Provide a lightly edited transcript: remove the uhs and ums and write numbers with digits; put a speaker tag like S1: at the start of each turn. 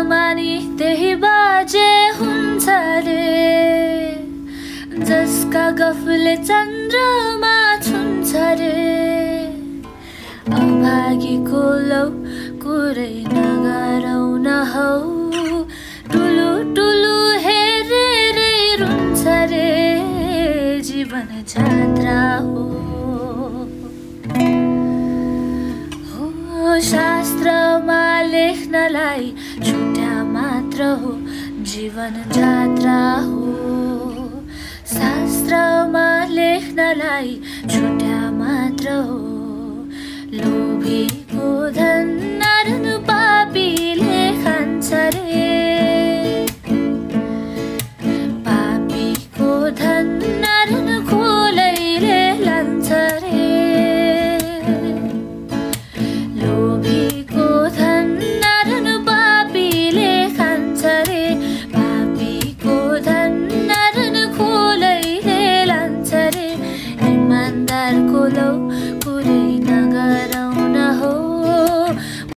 S1: मानी त्यही बाजे हुन्छ रे जसका गफले चन्द्रमा छुन्छ रे अभागीको लौ कुरै नगरौ न हौ टुलु टुलु हेरेरै रुन्छ रे जीवन जात्रा हो शास्त्रमा लेख्नलाई छुट्या मात्र हो जीवन जात्रा हो शास्त्रमा लेख्नलाई छुट्या मात्र हो लोभीको धन नरन पापीले खान्छ रे पापीको धन नरन खोलैले लान्छ रे लोभीको धन नरन पापीले खान्छ रे पापीको धन नरन खोलैले लान्छ रे इमानदारको लौ